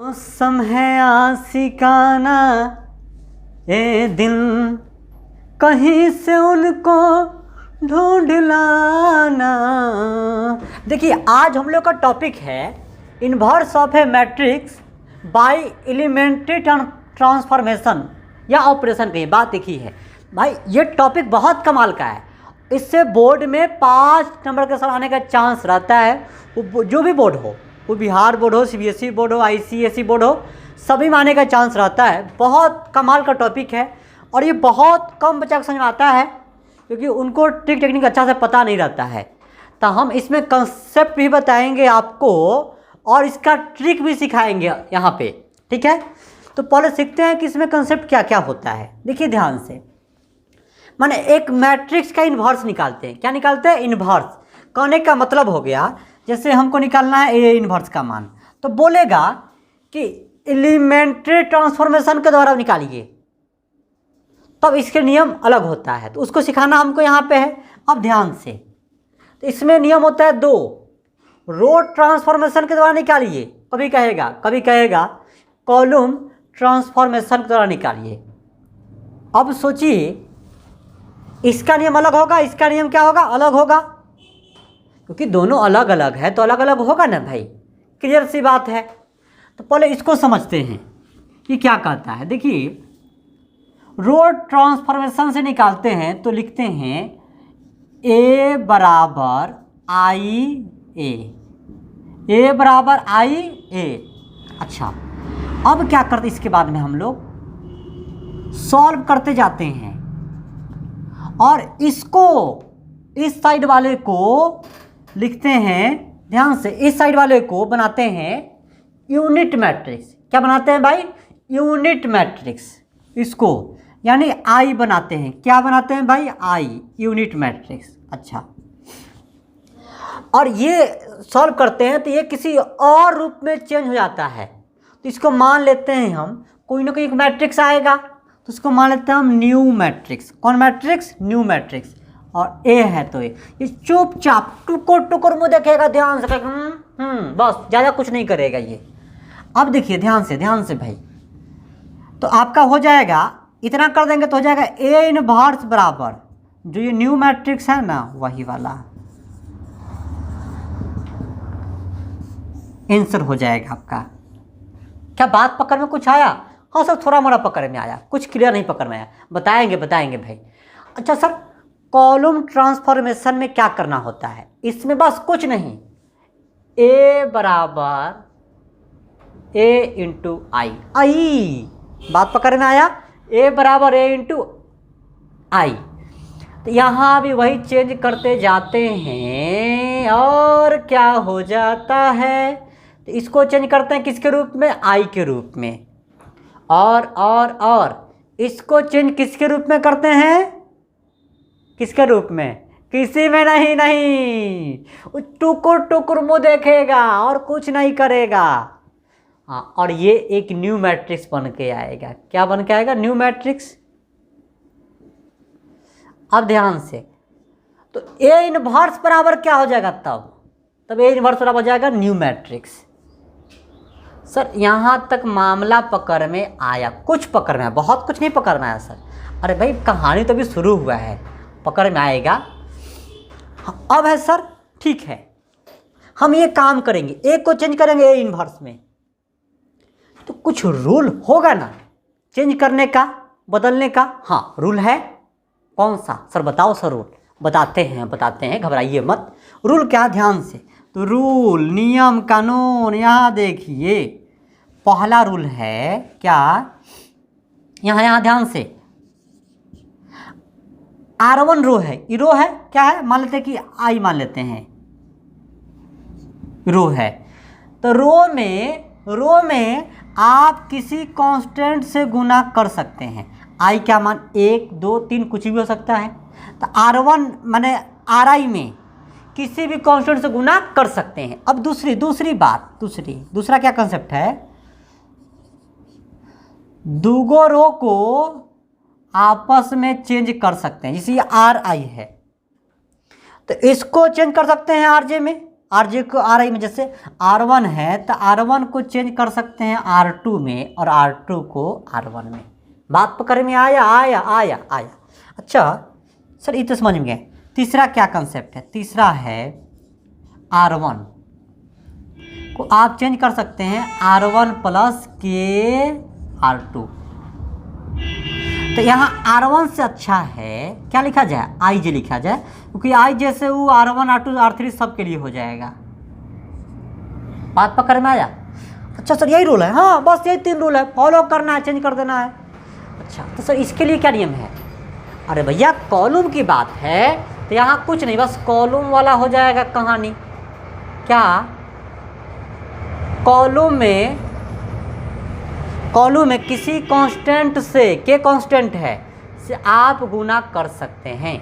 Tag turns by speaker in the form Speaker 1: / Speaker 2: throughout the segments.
Speaker 1: मौसम है आशिकाना, ए दिल कहीं से उनको ढूंढ लाना। देखिए आज हम लोग का टॉपिक है inverse of a matrix by elementary transformation या ऑपरेशन। कहीं बात देखी है भाई, ये टॉपिक बहुत कमाल का है। इससे बोर्ड में 5 नंबर के साथ आने का चांस रहता है। वो जो भी बोर्ड हो, वो बिहार बोर्ड हो, सीबीएसई बोर्ड हो, आईसीएसई बोर्ड हो, सभी में आने का चांस रहता है। बहुत कमाल का टॉपिक है और ये बहुत कम बच्चा को समझ में आता है क्योंकि उनको ट्रिक टेक्निक अच्छा से पता नहीं रहता है। तो हम इसमें कंसेप्ट भी बताएंगे आपको और इसका ट्रिक भी सिखाएंगे यहाँ पे, ठीक है। तो पहले सीखते हैं कि इसमें कंसेप्ट क्या क्या होता है। देखिए ध्यान से, माने एक मैट्रिक्स का इन्वर्स निकालते हैं। क्या निकालते हैं? इन्वर्स। कहने का मतलब हो गया जैसे हमको निकालना है ए इन्वर्स का मान, तो बोलेगा कि एलिमेंट्री ट्रांसफॉर्मेशन के द्वारा निकालिए, तब इसके नियम अलग होता है। तो उसको सिखाना हमको यहाँ पे है। अब ध्यान से, तो इसमें नियम होता है 2। रो ट्रांसफॉर्मेशन के द्वारा निकालिए, कभी कहेगा कॉलम ट्रांसफॉर्मेशन के द्वारा निकालिए। अब सोचिए, इसका नियम अलग होगा, इसका नियम क्या होगा? अलग होगा, क्योंकि दोनों अलग अलग है तो अलग अलग होगा ना भाई, क्लियर सी बात है। तो पहले इसको समझते हैं कि क्या कहता है। देखिए रो ट्रांसफॉर्मेशन से निकालते हैं तो लिखते हैं ए बराबर आई ए बराबर आई ए। अच्छा, अब क्या करते, इसके बाद में हम लोग सॉल्व करते जाते हैं और इसको इस साइड वाले को लिखते हैं, ध्यान से, इस साइड वाले को बनाते हैं यूनिट मैट्रिक्स। क्या बनाते हैं भाई? Unit matrix. इसको यानी आई बनाते हैं। क्या बनाते हैं भाई? आई, यूनिट मैट्रिक्स। अच्छा, और ये सॉल्व करते हैं तो ये किसी और रूप में चेंज हो जाता है। तो इसको मान लेते हैं हम, कोई ना कोई एक मैट्रिक्स आएगा तो उसको मान लेते हैं हम न्यू मैट्रिक्स। कौन मैट्रिक्स? New matrix. और ए है तो ये चुपचाप टुकुर मुँह देखेगा, ध्यान से बस, ज़्यादा कुछ नहीं करेगा ये। अब देखिए ध्यान से भाई, तो आपका हो जाएगा, इतना कर देंगे तो हो जाएगा ए इनवर्स बराबर जो ये न्यू मैट्रिक्स है ना, वही वाला आंसर हो जाएगा आपका। क्या बात पकड़ में कुछ आया? हाँ सर, थोड़ा मोड़ा पकड़ में आया, कुछ क्लियर नहीं पकड़ में आया। बताएंगे भाई। अच्छा सर, कॉलम ट्रांसफॉर्मेशन में क्या करना होता है? इसमें बस कुछ नहीं, ए बराबर ए इंटू आई। बात पकड़ में आया? ए बराबर ए इंटू आई। तो यहाँ भी वही चेंज करते जाते हैं और क्या हो जाता है, तो इसको चेंज करते हैं किसके रूप में? आई के रूप में। और इसको चेंज किसके रूप में करते हैं? किसके रूप में? किसी में नहीं, वो टुकुर मुँह देखेगा और कुछ नहीं करेगा। हाँ, और ये एक न्यू मैट्रिक्स बन के आएगा। क्या बन के आएगा? New matrix. अब ध्यान से, तो ए इनवर्स बराबर क्या हो जाएगा? तब ए इनवर्स बराबर हो जाएगा न्यू मैट्रिक्स। सर यहाँ तक मामला पकड़ में आया? कुछ पकड़ में आया, बहुत कुछ नहीं पकड़ में आया सर। अरे भाई, कहानी तो अभी शुरू हुआ है, पकड़ में आएगा। अब है सर, ठीक है, हम ये काम करेंगे, एक को चेंज करेंगे ए इनवर्स में, तो कुछ रूल होगा ना चेंज करने का, बदलने का। हाँ, रूल है। कौन सा सर? बताओ सर। रूल बताते हैं, घबराइए मत। रूल क्या? ध्यान से, तो रूल, नियम, कानून, यहाँ देखिए पहला रूल है क्या, यहाँ ध्यान से, R1 रो है, ये रो है, क्या है? मान लेते हैं कि आई मान लेते हैं, रो है। तो रो में आप किसी कांस्टेंट से गुना कर सकते हैं। आई क्या मान? 1 2 3 कुछ भी हो सकता है। तो R1 माने RI में किसी भी कांस्टेंट से गुना कर सकते हैं। अब दूसरा क्या कंसेप्ट है? दूगो रो को आपस में चेंज कर सकते हैं। जैसे ये RI है तो इसको चेंज कर सकते हैं RJ में, RJ को RI में, जैसे R1 है तो R1 को चेंज कर सकते हैं R2 में और R2 को R1 में। बात पकड़ में आया? अच्छा सर, ये तो समझ में गए। तीसरा क्या कंसेप्ट है? तीसरा है R1 को आप चेंज कर सकते हैं R1 प्लस के R2। तो यहाँ R1 से अच्छा है क्या लिखा जाए? IJ लिखा जाए, क्योंकि IJ से वो R1 R2 R3 सब के लिए हो जाएगा। बात पकड़ में आया? अच्छा सर, यही रूल है? हाँ, बस यही 3 रूल है, फॉलो करना है, चेंज कर देना है। अच्छा तो सर इसके लिए क्या नियम है? अरे भैया कॉलम की बात है तो यहाँ कुछ नहीं, बस कॉलम वाला हो जाएगा कहानी। क्या? कॉलम में किसी कांस्टेंट से, के कांस्टेंट है, से आप गुना कर सकते हैं।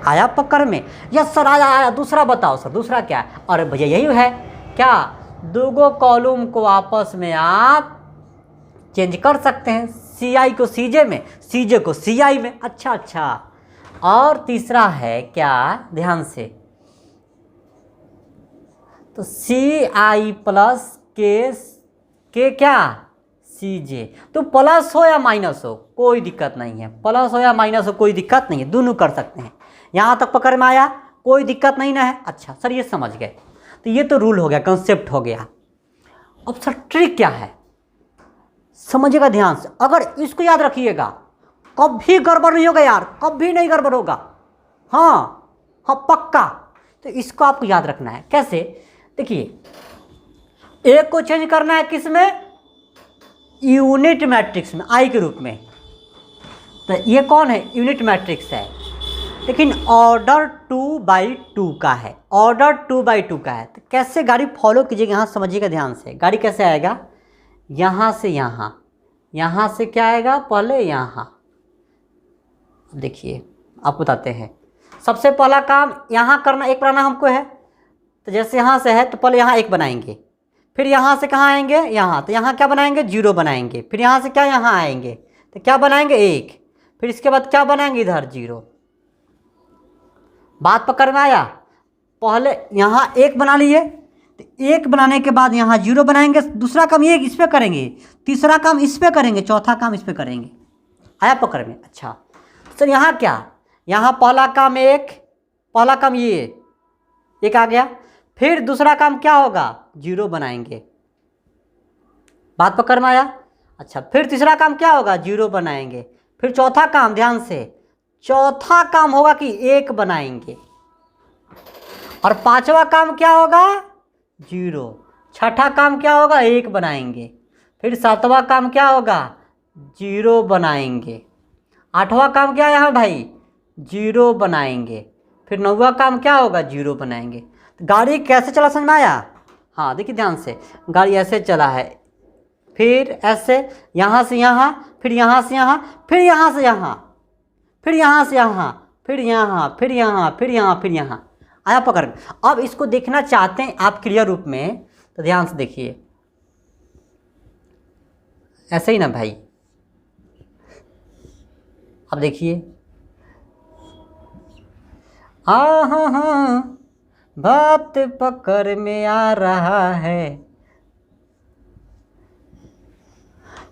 Speaker 1: आया पकड़ में? यस सर, आया। दूसरा बताओ सर, दूसरा क्या है? अरे भैया यही है। क्या? 2 कॉलम को आपस में आप चेंज कर सकते हैं, CI को CJ में, CJ को CI में। अच्छा। और तीसरा है क्या? ध्यान से, तो CI प्लस के क्या? CJ। तो प्लस हो या माइनस हो कोई दिक्कत नहीं है, प्लस हो या माइनस हो कोई दिक्कत नहीं है, दोनों कर सकते हैं। यहाँ तक पकड़ में आया? कोई दिक्कत नहीं ना है? अच्छा सर, ये समझ गए। तो ये तो रूल हो गया, कंसेप्ट हो गया। अब सर ट्रिक क्या है? समझिएगा ध्यान से, अगर इसको याद रखिएगा, कभी गड़बड़ नहीं होगा यार, कभी नहीं गड़बड़ होगा। हाँ पक्का। तो इसको आपको याद रखना है। कैसे? देखिए, एक को चेंज करना है किस में? यूनिट मैट्रिक्स में, I के रूप में। तो ये कौन है? यूनिट मैट्रिक्स है, लेकिन ऑर्डर 2/2 का है, ऑर्डर 2/2 का है। तो कैसे गाड़ी फॉलो कीजिएगा, यहाँ समझिएगा ध्यान से। गाड़ी कैसे आएगा? यहाँ से यहाँ, यहाँ से क्या आएगा? पहले यहाँ, देखिए आपको बताते हैं। सबसे पहला काम यहाँ करना, एक बनाना हमको है। तो जैसे यहाँ से है तो पहले यहाँ 1 बनाएंगे, फिर यहाँ से कहाँ आएंगे? यहाँ। तो यहाँ क्या बनाएंगे? 0 बनाएंगे। फिर यहाँ से क्या? यहाँ आएंगे तो क्या बनाएंगे? 1। फिर इसके बाद क्या बनाएंगे? इधर 0। बात पकड़ में आया? पहले यहाँ 1 बना लिए, तो 1 बनाने के बाद यहाँ 0 बनाएंगे। दूसरा काम ये इस पर करेंगे, तीसरा काम इस पर करेंगे, चौथा काम इस पर करेंगे। आया पकड़ में? अच्छा सर, यहाँ क्या? यहाँ पहला काम 1, पहला काम ये 1 आ गया। फिर दूसरा काम क्या होगा? 0 बनाएंगे। बात पकड़ में आया? अच्छा, फिर तीसरा काम क्या होगा? 0 बनाएंगे। फिर चौथा काम, ध्यान से, चौथा काम होगा कि 1 बनाएंगे। और पांचवा काम क्या होगा? 0। छठा काम क्या होगा? 1 बनाएंगे। फिर सातवां काम क्या होगा? 0 बनाएंगे। आठवां काम क्या है यहाँ भाई? 0 बनाएंगे। फिर 9वां काम क्या होगा? 0 बनाएंगे। गाड़ी कैसे चला, समझ में आया? हाँ देखिए ध्यान से, गाड़ी ऐसे चला है, फिर ऐसे यहाँ से यहाँ, फिर यहाँ से यहाँ, फिर यहाँ से यहाँ, फिर यहाँ से यहाँ, फिर यहाँ, फिर यहाँ, फिर यहाँ, फिर यहाँ। आया पकड़? अब इसको देखना चाहते हैं आप क्लियर रूप में, तो ध्यान से देखिए। ऐसे ही ना भाई? अब देखिए, हाँ बात पकड़ में आ रहा है।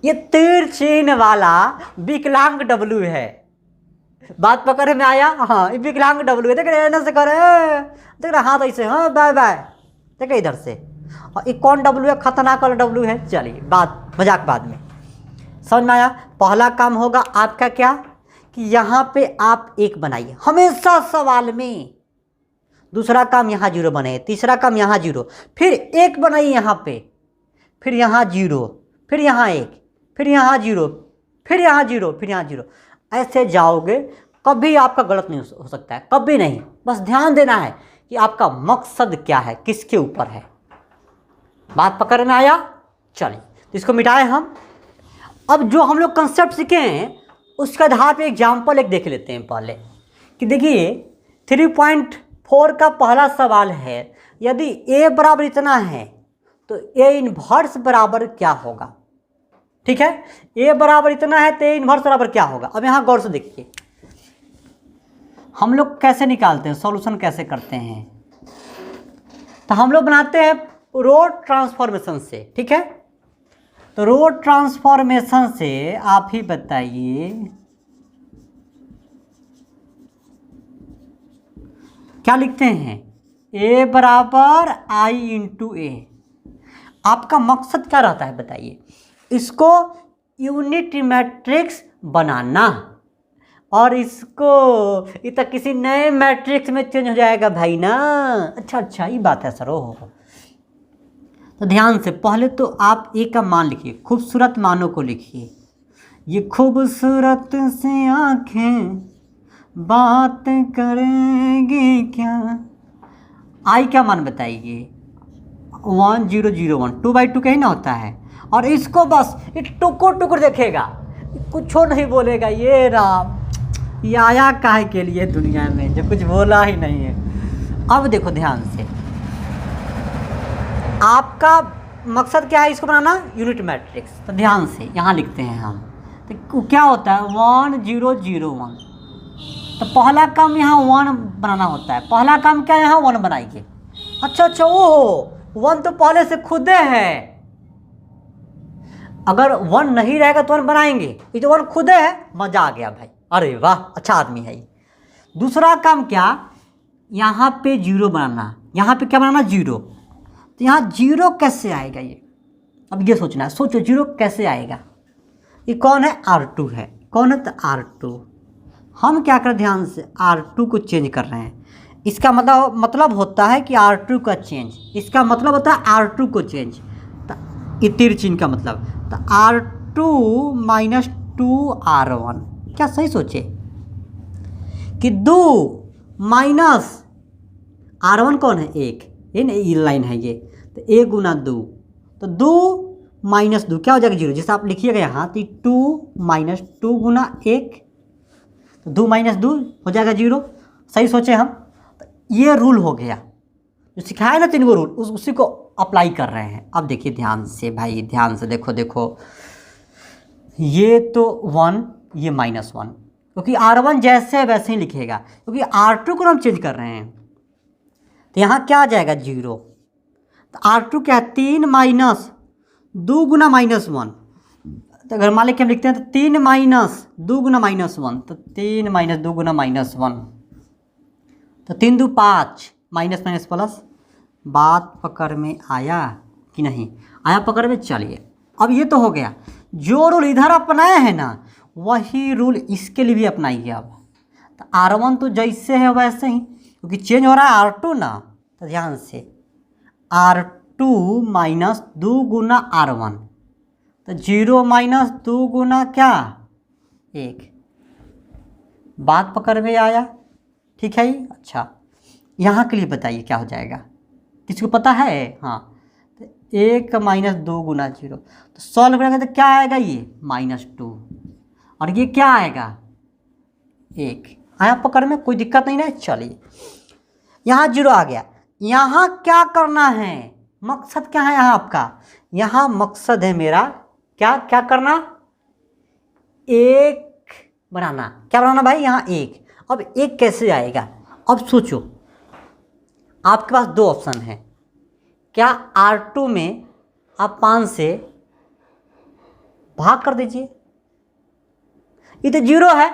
Speaker 1: ये तीर चीन वाला विकलांग W है। बात पकड़ में आया? हाँ, ये विकलांग W है। देख रहे हैं से करे, देख रहे हाथ ऐसे, हाँ बाय बाय, देख रहे इधर से। और ये कौन W है? खतरनाक वाला W है। चलिए बात मजाक बाद में, समझ में आया? पहला काम होगा आपका क्या कि यहाँ पे आप 1 बनाइए हमेशा सवाल में। दूसरा काम यहाँ 0 बनाइए, तीसरा काम यहाँ 0, फिर 1 बनाइए यहाँ पे, फिर यहाँ 0, फिर यहाँ 1, फिर यहाँ 0, फिर यहाँ 0, फिर यहाँ 0। ऐसे जाओगे, कभी आपका गलत नहीं हो सकता है, कभी नहीं। बस ध्यान देना है कि आपका मकसद क्या है, किसके ऊपर है। बात पकड़ में आया? चलिए तो इसको मिटाए हम। अब जो हम लोग कंसेप्ट सीखे हैं उसके आधार पे एग्जाम्पल एक देख लेते हैं पहले। कि देखिए 3.4 का पहला सवाल है, यदि a बराबर इतना है तो a इन्वर्स बराबर क्या होगा? ठीक है, a बराबर इतना है तो a इन्वर्स बराबर क्या होगा? अब यहाँ गौर से देखिए, हम लोग कैसे निकालते हैं, सॉल्यूशन कैसे करते हैं। तो हम लोग बनाते हैं रो ट्रांसफॉर्मेशन से, ठीक है। तो रो ट्रांसफॉर्मेशन से आप ही बताइए क्या लिखते हैं, ए बराबर आई इंटू ए। आपका मकसद क्या रहता है बताइए, इसको यूनिट मैट्रिक्स बनाना, और इसको ये तो किसी नए मैट्रिक्स में चेंज हो जाएगा भाई ना। अच्छा ये बात है सर। हो तो ध्यान से पहले तो आप ए का मान लिखिए, खूबसूरत मानों को लिखिए। ये खूबसूरत सी आँखें बात करेंगी क्या। आई का मान बताइए 1001, 2/2 का ही ना होता है। और इसको बस ये टुकुर देखेगा, कुछ नहीं बोलेगा। ये राम, ये आया काहे के लिए दुनिया में जो कुछ बोला ही नहीं है। अब देखो ध्यान से, आपका मकसद क्या है इसको बनाना, यूनिट मैट्रिक्स। तो ध्यान से यहाँ लिखते हैं हम, तो क्या होता है 1001। तो पहला काम यहाँ 1 बनाना होता है। पहला काम क्या यहाँ 1 बनाइए। अच्छा ओहो 1 तो पहले से खुदे है, अगर 1 नहीं रहेगा तो 1 बनाएंगे, ये तो 1 खुदे है। मजा आ गया भाई, अरे वाह अच्छा आदमी है ये। दूसरा काम क्या, यहाँ पे 0 बनाना। यहाँ पे क्या बनाना 0। तो यहाँ 0 कैसे आएगा ये, अब ये सोचना है। सोचो 0 कैसे आएगा। ये कौन है, R2 है। कौन है, तो R2। हम क्या कर ध्यान से R2 को चेंज कर रहे हैं। इसका मतलब होता है कि R2 का चेंज, इसका मतलब होता है R2 को चेंज। तो ये तीर चिन्ह का मतलब, तो R2 माइनस 2R1। क्या सही सोचे कि 2 माइनस R1 कौन है, 1। ये लाइन है ये, तो 1 गुना 2, तो 2 माइनस 2 क्या हो जाएगा 0। जैसे आप लिखिएगा यहाँ, तो 2 माइनस 2 गुना 1, तो 2 माइनस 2 हो जाएगा 0। सही सोचे हम। तो ये रूल हो गया, जो सिखाया ना 3 गो रूल, उसी को अप्लाई कर रहे हैं। अब देखिए ध्यान से भाई, ध्यान से देखो ये तो 1, ये -1, क्योंकि R1 जैसे वैसे ही लिखेगा, क्योंकि R2 को हम चेंज कर रहे हैं। तो यहाँ क्या आ जाएगा 0। तो R2 क्या है 3 माइनस 2 गुना -1। तो अगर मान लें हम लिखते हैं तो 3 माइनस 2 गुना -1, तो 3 माइनस 2 गुना -1, तो 3 2 5, माइनस माइनस प्लस। बात पकड़ में आया कि नहीं आया, पकड़ में। चलिए अब ये तो हो गया, जो रूल इधर अपनाए हैं ना वही रूल इसके लिए भी अपनाइए। अब तो R1 तो जैसे है वैसे ही, क्योंकि चेंज हो रहा है R2 ना। तो ध्यान से R2 माइनस 2 गुना R1, तो 0 माइनस 2 गुना क्या 1। बात पकड़ में आया, ठीक है ये। अच्छा यहाँ के लिए बताइए क्या हो जाएगा, किसी को पता है। हाँ, तो 1 माइनस 2 गुना 0, तो सॉल्व करेंगे तो क्या आएगा ये -2, और ये क्या आएगा 1। आया पकड़ में, कोई दिक्कत नहीं ना। चलिए यहाँ 0 आ गया। यहाँ क्या करना है, मकसद क्या है यहाँ आपका, यहाँ मकसद है मेरा क्या करना, 1 बनाना। क्या बनाना भाई, यहाँ 1। अब 1 कैसे आएगा, अब सोचो। आपके पास 2 ऑप्शन है। क्या R2 में आप 5 से भाग कर दीजिए, ये तो 0 है,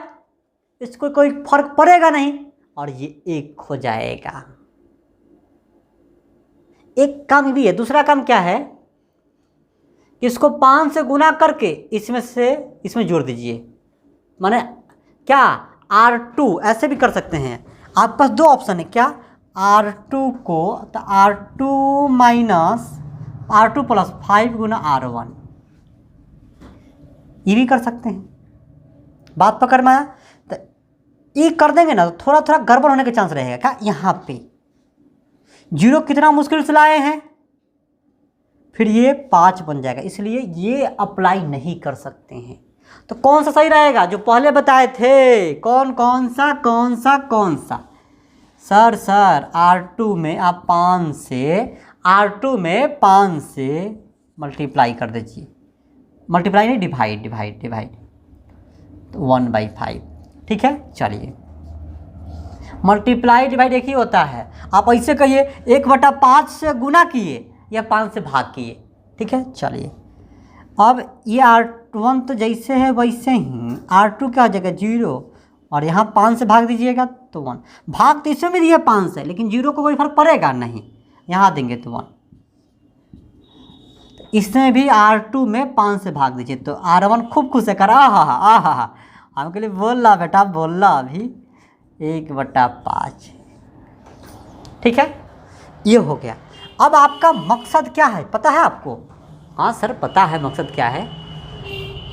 Speaker 1: इसको कोई फर्क पड़ेगा नहीं, और ये 1 हो जाएगा। एक काम भी है। दूसरा काम क्या है कि इसको 5 से गुना करके इसमें जोड़ दीजिए। माने क्या R2 ऐसे भी कर सकते हैं। आपके पास 2 ऑप्शन है। क्या R2 को, तो R2 माइनस R2 प्लस 5 गुना R1, ये भी कर सकते हैं। बात पकड़ में आया। तो ये कर देंगे ना तो थोड़ा गड़बड़ होने के चांस रहेगा। क्या यहाँ पे 0 कितना मुश्किल से लाए हैं, फिर ये 5 बन जाएगा, इसलिए ये अप्लाई नहीं कर सकते हैं। तो कौन सा सही रहेगा, जो पहले बताए थे। कौन सा सर R2 में आप 5 से मल्टीप्लाई कर दीजिए। मल्टीप्लाई नहीं, डिवाइड, तो 1/5, ठीक है। चलिए मल्टीप्लाई डिवाइड एक ही होता है। आप ऐसे कहिए 1/5 से गुना किए या 5 से भाग किए, ठीक है। चलिए अब ये R1 तो जैसे है वैसे ही R2 क्या हो जाएगा 0, और यहाँ 5 से भाग दीजिएगा तो 1। भाग तो इसमें भी दिया 5 से, लेकिन 0 को कोई फर्क पड़ेगा नहीं, यहाँ देंगे तो 1। इसमें भी R2 में 5 से भाग दीजिए तो R1 खूब खुश है कर आ हमके लिए बोल रहा बेटा, बोल रहा अभी 1/5, ठीक है। ये हो गया। अब आपका मकसद क्या है पता है आपको? हाँ सर पता है मकसद क्या है।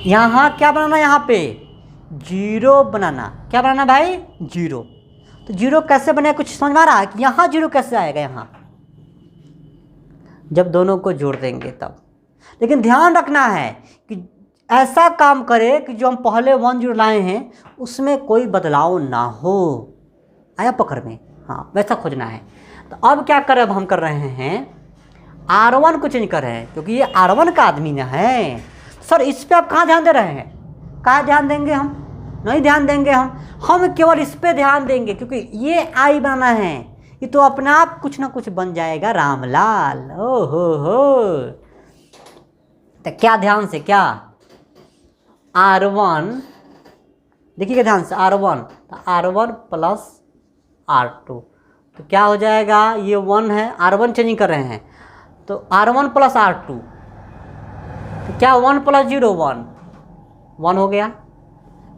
Speaker 1: यहाँ क्या बनाना, यहाँ पे 0 बनाना। क्या बनाना भाई? 0। तो 0 कैसे बने कुछ समझ में आ रहा है कि यहाँ 0 कैसे आएगा? यहाँ जब दोनों को जोड़ देंगे तब। लेकिन ध्यान रखना है कि ऐसा काम करे कि जो हम पहले 1 0 लाए हैं उसमें कोई बदलाव ना हो। आया पकड़ में? हाँ वैसा खोजना है। तो अब क्या करें, अब हम कर रहे हैं R1 को चेंज कर रहे हैं, क्योंकि ये R1 का आदमी ना है। सर इस पर आप कहाँ ध्यान दे रहे हैं? कहाँ ध्यान देंगे? हम नहीं ध्यान देंगे, हम केवल इस पे ध्यान देंगे, क्योंकि ये आई बनाना है। ये तो अपने आप कुछ ना कुछ बन जाएगा रामलाल। ओ हो। तो क्या ध्यान से, क्या R1 देखिएगा ध्यान से, R1 तो R1 प्लस R2 तो क्या हो जाएगा? ये 1 है, R1 चेंजिंग कर रहे हैं तो R1 प्लस R2 तो क्या 1 प्लस 0 1 हो गया।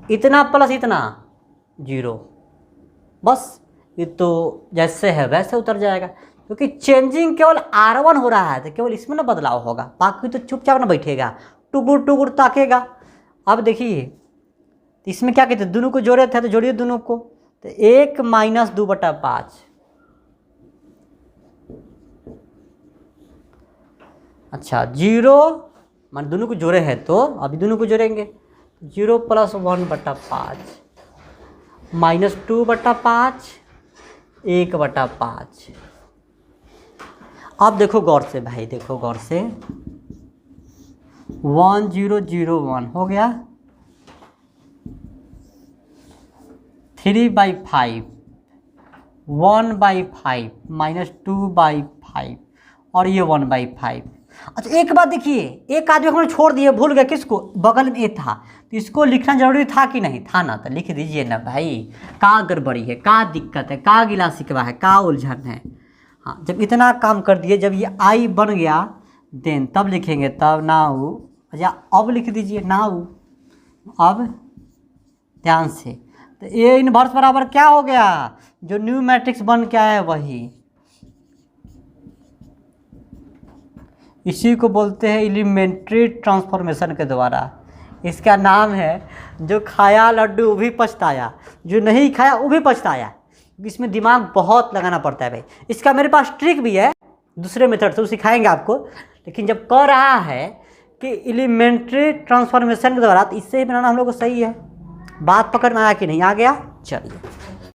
Speaker 1: इतना प्लस इतना 0, बस ये तो जैसे है वैसे उतर जाएगा, क्योंकि चेंजिंग केवल R1 हो रहा है तो केवल इसमें ना बदलाव होगा, बाकी तो चुपचाप ना बैठेगा, टुकुर टुकुर ताकेगा। अब देखिए इसमें क्या कहते हैं, दोनों को जोड़े थे तो जोड़िए दोनों को, तो 1 माइनस 2/5। अच्छा 0 मान दोनों को जोड़े हैं तो अभी दोनों को जोड़ेंगे, 0 प्लस 1/5 माइनस 2/5 1/5। अब देखो गौर से भाई, देखो गौर से 1 0 0 1 हो गया, 3/5 1/5 माइनस 2/5 और ये 1/5। अच्छा एक बात देखिए, एक आदमी हमने छोड़ दिए, भूल गए, किसको? बगल में ए था, तो इसको लिखना जरूरी था कि नहीं था? ना, तो लिख दीजिए ना भाई। का गड़बड़ी है, का दिक्कत है, का गिला शिकवा है, का उलझन है? हाँ जब इतना काम कर दिए, जब ये आई बन गया देन तब लिखेंगे, तब नाउ। अच्छा अब लिख दीजिए नाउ। अब ध्यान से, तो ए इनवर्स बराबर क्या हो गया? जो न्यू मैट्रिक्स बन के आया है वही। इसी को बोलते हैं एलिमेंट्री ट्रांसफॉर्मेशन के द्वारा। इसका नाम है जो खाया लड्डू वो भी पछताया, जो नहीं खाया वो भी पछताया। इसमें दिमाग बहुत लगाना पड़ता है भाई। इसका मेरे पास ट्रिक भी है दूसरे मेथड से, वो सिखाएंगे आपको। लेकिन जब कह रहा है कि एलिमेंट्री ट्रांसफॉर्मेशन के द्वारा, तो इससे ही बनाना हम लोग को सही है। बात पकड़ में आया कि नहीं आ गया? चलिए